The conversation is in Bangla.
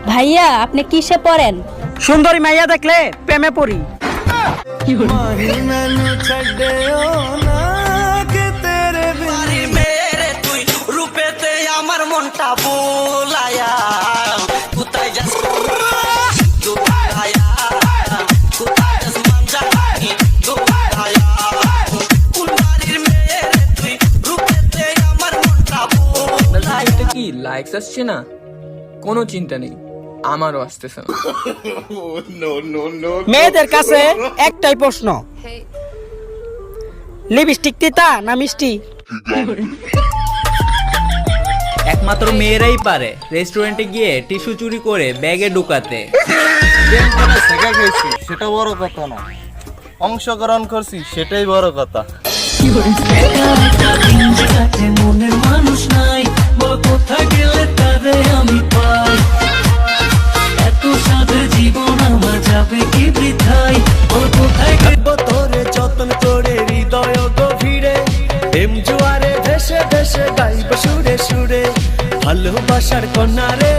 ভাইয়া আপনি কিসে পড়েন? সুন্দরী মাইয়া দেখলে প্রেমে পড়ি। আমার মনটা বোলায়া কোথায় যাস কি লাইকস আসছে না, কোনো চিন্তা নেই, আমারও আসতেছে না। মেয়েদের কাছে একটাই প্রশ্ন, লিপস্টিক তিতা না মিষ্টি? একমাত্র মেয়েরাই পারে রেস্টুরেন্টে গিয়ে টিস্যু চুরি করে ব্যাগে ঢুকাতে। সেটা বড় কথা না, অংশগ্রহণ করছি সেটাই বড় কথা। মনের মানুষ নাই, কোথায় গেলে তারে আমি পাই, এত সাদের জীবন আমার যাবে কি বৃথায়, কোথায় গেবো তোরে যতন করে হৃদয় গভীরে, প্রেম জোয়ারে ভেসে ভেসে গাইব সুরে সুরে, ভালোবাসার কন্যা রে।